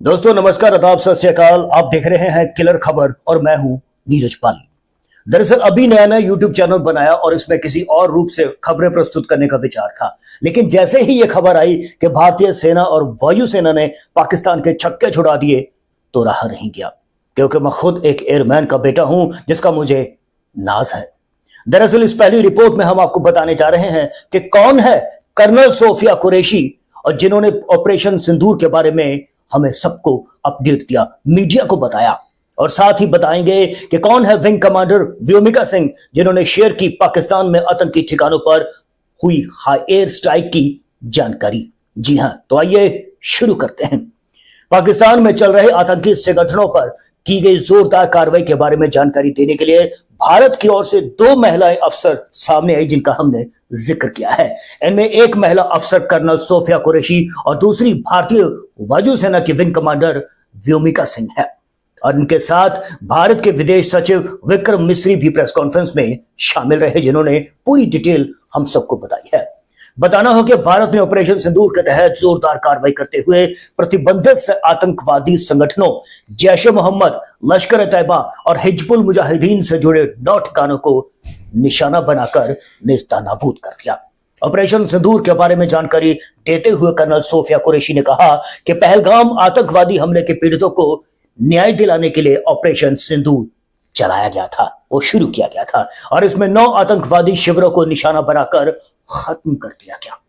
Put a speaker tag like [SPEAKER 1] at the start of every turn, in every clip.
[SPEAKER 1] दोस्तों नमस्कार, आदाब, सत श्री अकाल। आप देख रहे हैं किलर खबर और मैं हूं नीरज पाली। दरअसल अभी नया नया यूट्यूब चैनल बनाया और इसमें किसी और रूप से खबरें प्रस्तुत करने का विचार था, लेकिन जैसे ही यह खबर आई कि भारतीय सेना और वायुसेना ने पाकिस्तान के छक्के छुड़ा दिए तो रहा नहीं गया, क्योंकि मैं खुद एक एयरमैन का बेटा हूं जिसका मुझे नाज है। दरअसल इस पहली रिपोर्ट में हम आपको बताने जा रहे हैं कि कौन है कर्नल सोफिया कुरैशी और जिन्होंने ऑपरेशन सिंदूर के बारे में हमें सबको अपडेट दिया, मीडिया को बताया। और साथ ही बताएंगे कि कौन है विंग कमांडर व्योमिका सिंह जिन्होंने शेयर की पाकिस्तान में आतंकी ठिकानों पर हुई हाई एयर स्ट्राइक की जानकारी। जी हां, तो आइए शुरू करते हैं। पाकिस्तान में चल रहे आतंकी संगठनों पर की गई जोरदार कार्रवाई के बारे में जानकारी देने के लिए भारत की ओर से 2 महिलाएं अफसर सामने आई जिनका हमने जिक्र किया है। इनमें एक महिला अफसर कर्नल सोफिया कुरैशी और दूसरी भारतीय वायुसेना की विंग कमांडर व्योमिका सिंह है। और इनके साथ भारत के विदेश सचिव विक्रम मिस्री भी प्रेस कॉन्फ्रेंस में शामिल रहे, जिन्होंने पूरी डिटेल हम सबको बताई है। बताना हो कि भारत ने ऑपरेशन सिंदूर के तहत जोरदार कार्रवाई करते हुए प्रतिबंधित आतंकवादी संगठनों जैश ए मोहम्मद, लश्कर ए तैयबा और हिजबुल मुजाहिदीन से जुड़े 9 ठिकानों को निशाना बनाकर नेस्तनाबूद कर दिया। ऑपरेशन सिंदूर के बारे में जानकारी देते हुए कर्नल सोफिया कुरैशी ने कहा कि पहलगाम आतंकवादी हमले के पीड़ितों को न्याय दिलाने के लिए ऑपरेशन सिंदूर चलाया गया था, वो शुरू किया गया था और इसमें 9 आतंकवादी शिविरों को निशाना बनाकर खत्म कर दिया गया।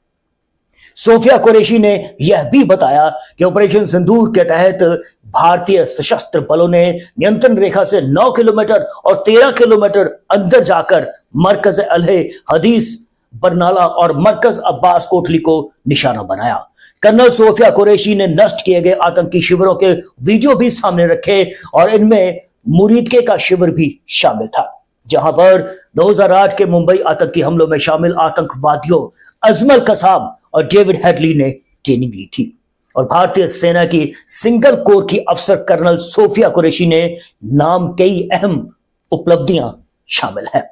[SPEAKER 1] सोफिया कुरैशी ने यह भी बताया कि ऑपरेशन सिंदूर के तहत भारतीय सशस्त्र बलों ने नियंत्रण रेखा से 9 किलोमीटर और 13 किलोमीटर अंदर जाकर मरकज अलहे हदीस बरनाला और मरकज अब्बास कोटली को निशाना बनाया। कर्नल सोफिया कुरैशी ने नष्ट किए गए आतंकी शिविरों के वीडियो भी सामने रखे और इनमें मुरीदके का शिविर भी शामिल था, जहां पर 2008 के मुंबई आतंकी हमलों में शामिल आतंकवादियों अजमल कसाब और डेविड हेडली ने ट्रेनिंग ली थी। और भारतीय सेना की सिंगल कोर की अफसर कर्नल सोफिया कुरैशी ने नाम कई अहम उपलब्धियां शामिल है।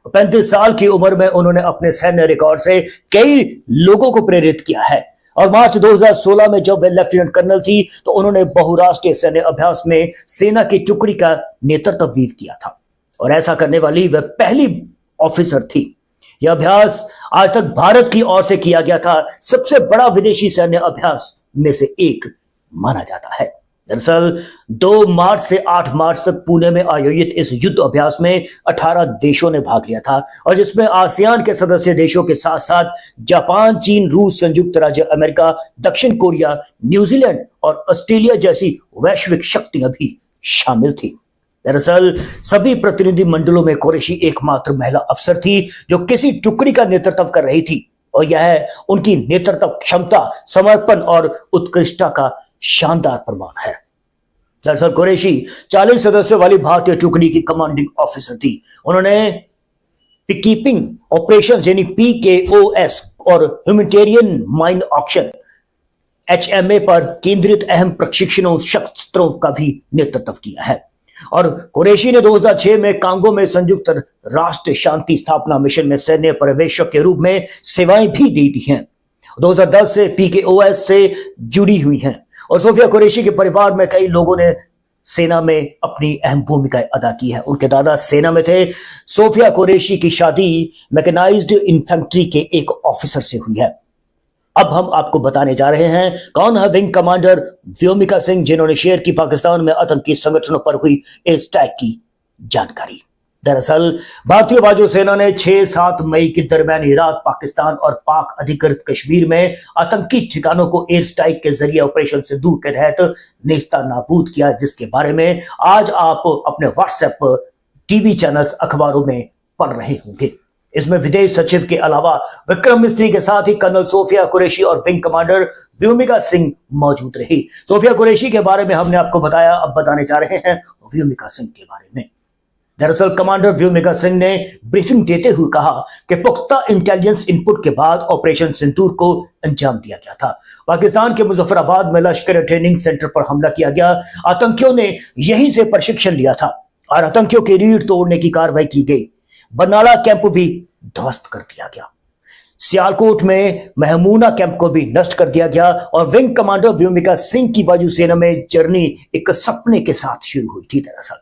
[SPEAKER 1] 35 साल की उम्र में उन्होंने अपने सैन्य रिकॉर्ड से कई लोगों को प्रेरित किया है और मार्च 2016 में जब वे लेफ्टिनेंट कर्नल थी तो उन्होंने बहुराष्ट्रीय सैन्य अभ्यास में सेना की टुकड़ी का नेतृत्व भी किया था और ऐसा करने वाली वह पहली ऑफिसर थी। यह अभ्यास आज तक भारत की ओर से किया गया था सबसे बड़ा विदेशी सैन्य अभ्यास में से एक माना जाता है। दरअसल 2 मार्च से 8 मार्च तक पुणे में आयोजित इस युद्ध अभ्यास में 18 देशों ने भाग लिया था और जिसमें आसियान के सदस्य देशों के साथ साथ जापान, चीन, रूस, संयुक्त राज्य अमेरिका, दक्षिण कोरिया, न्यूजीलैंड और ऑस्ट्रेलिया जैसी वैश्विक शक्तियां भी शामिल थी। दरअसल सभी प्रतिनिधि मंडलों में कुरैशी एकमात्र महिला अफसर थी जो किसी टुकड़ी का नेतृत्व कर रही थी और यह उनकी नेतृत्व क्षमता, समर्पण और उत्कृष्टता का शानदार प्रमाण है। दरअसल कुरैशी 40 सदस्यों वाली भारतीय टुकड़ी की कमांडिंग ऑफिसर थी। उन्होंने पीकीपिंग ऑपरेशंस यानी PKOS और ह्यूमैनिटेरियन माइन ऑक्शन HMA पर केंद्रित अहम प्रशिक्षणों शस्त्रों का भी नेतृत्व किया है। और कुरैशी ने 2006 में कांगो में संयुक्त राष्ट्र शांति स्थापना मिशन में सैन्य पर्यवेक्षक के रूप में सेवाएं भी दी थी हैं। 2010 से PKOS से जुड़ी हुई हैं और सोफिया कुरैशी के परिवार में कई लोगों ने सेना में अपनी अहम भूमिकाएं अदा की है। उनके दादा सेना में थे। सोफिया कुरैशी की शादी मैकेनाइज्ड इन्फेंट्री के एक ऑफिसर से हुई है। अब हम आपको बताने जा रहे हैं कौन है विंग कमांडर व्योमिका सिंह जिन्होंने शेयर की पाकिस्तान में आतंकी संगठनों पर हुई एयर स्ट्राइक की जानकारी। दरअसल भारतीय वायुसेना ने 6-7 मई के दरमियान रात पाकिस्तान और पाक अधिकृत कश्मीर में आतंकी ठिकानों को एयर स्ट्राइक के जरिए ऑपरेशन सिंदूर के तहत नेस्तनाबूद किया, जिसके बारे में आज आप अपने व्हाट्सएप, टीवी चैनल्स, अखबारों में पढ़ रहे होंगे। इसमें विदेश सचिव के अलावा विक्रम मिस्री के साथ ही कर्नल सोफिया कुरैशी और विंग कमांडर व्योमिका सिंह मौजूद रही। सोफिया कुरैशी के बारे में हमने आपको बताया, अब बताने जा रहे हैं व्योमिका सिंह के बारे में। दरअसल कमांडर व्योमिका सिंह ने ब्रीफिंग देते हुए कहा कि पुख्ता इंटेलिजेंस इनपुट के बाद ऑपरेशन सिंदूर को अंजाम दिया गया था। पाकिस्तान के मुजफ्फराबाद में लश्कर ट्रेनिंग सेंटर पर हमला किया गया। आतंकियों ने यहीं से प्रशिक्षण लिया था और आतंकियों की रीढ़ तोड़ने की कार्रवाई की गई। बरनाला कैंप भी ध्वस्त कर दिया गया। सियालकोट में महमूना कैंप को भी नष्ट कर दिया गया और विंग कमांडर व्योमिका सिंह की वायुसेना में जर्नी एक सपने के साथ शुरू हुई थी। दरअसल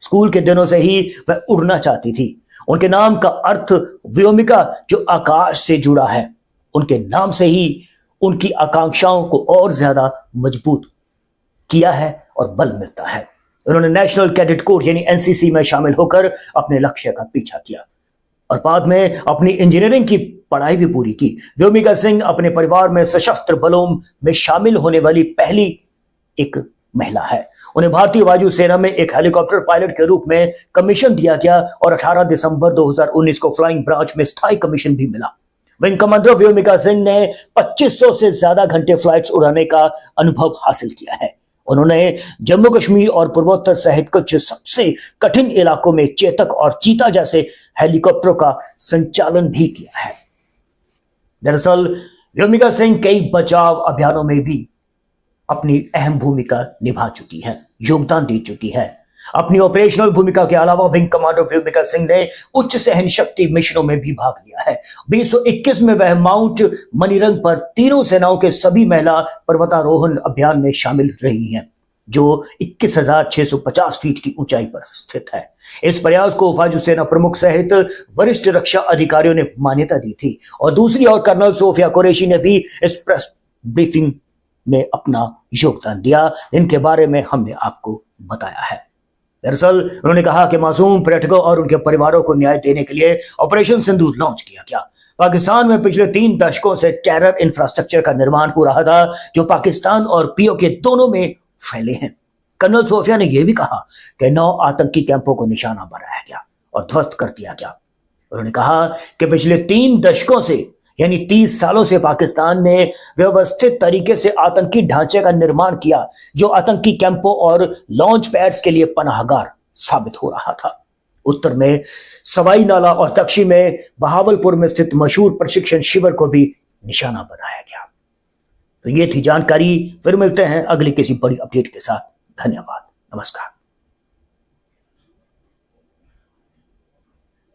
[SPEAKER 1] स्कूल के दिनों से ही वह उड़ना चाहती थी। उनके नाम का अर्थ व्योमिका, जो आकाश से जुड़ा है, उनके नाम से ही उनकी आकांक्षाओं को और ज्यादा मजबूत किया है और बल मिलता है। उन्होंने नेशनल कैडेट कोर यानी एनसीसी में शामिल होकर अपने लक्ष्य का पीछा किया और बाद में अपनी इंजीनियरिंग की पढ़ाई भी पूरी की। व्योमिका सिंह अपने परिवार में सशस्त्र बलों में शामिल होने वाली पहली एक महिला है। उन्हें भारतीय वायुसेना में एक हेलीकॉप्टर पायलट के रूप में कमीशन दिया गया और 18 दिसंबर 2019 को फ्लाइंग ब्रांच में स्थायी कमीशन भी मिला। विंग कमांडर व्योमिका सिंह ने 2500 से ज्यादा घंटे फ्लाइट्स उड़ाने का अनुभव हासिल किया है। उन्होंने जम्मू कश्मीर और पूर्वोत्तर सहित कुछ सबसे कठिन इलाकों में चेतक और चीता जैसे हेलीकॉप्टरों का संचालन भी किया है। दरअसल व्योमिका सिंह कई बचाव अभियानों में भी अपनी अहम भूमिका निभा चुकी है, योगदान दे चुकी है। अपनी ऑपरेशनल भूमिका के अलावा विंग कमांडर व्योमिका सिंह ने उच्च सहन शक्ति मिशनों में भी भाग लिया है। 2021 में वह माउंट मनीरंग पर तीनों सेनाओं के सभी महिला पर्वतारोहण अभियान में शामिल रही हैं, जो 21,650 फीट की ऊंचाई पर स्थित है। इस प्रयास को वायुसेना प्रमुख सहित वरिष्ठ रक्षा अधिकारियों ने मान्यता दी थी और दूसरी ओर कर्नल सोफिया कुरैशी ने भी इस प्रेस ब्रीफिंग में अपना योगदान दिया, जिनके बारे में हमने आपको बताया है। दरअसल उन्होंने कहा कि मासूम पर्यटकों और उनके परिवारों को न्याय देने के लिए ऑपरेशन सिंदूर लॉन्च किया गया। पाकिस्तान में पिछले 3 दशकों से टेरर इंफ्रास्ट्रक्चर का निर्माण हो रहा था, जो पाकिस्तान और पीओके दोनों में फैले हैं। कर्नल सोफिया ने यह भी कहा कि 9 आतंकी कैंपों को निशाना बनाया गया और ध्वस्त कर दिया गया। उन्होंने कहा कि पिछले 3 दशकों से यानी 30 सालों से पाकिस्तान ने व्यवस्थित तरीके से आतंकी ढांचे का निर्माण किया, जो आतंकी कैंपों और लॉन्च पैड्स के लिए पनाहगार साबित हो रहा था। उत्तर में सवाई नाला और दक्षिण में बहावलपुर में स्थित मशहूर प्रशिक्षण शिविर को भी निशाना बनाया गया। तो ये थी जानकारी। फिर मिलते हैं अगली किसी बड़ी अपडेट के साथ। धन्यवाद। नमस्कार।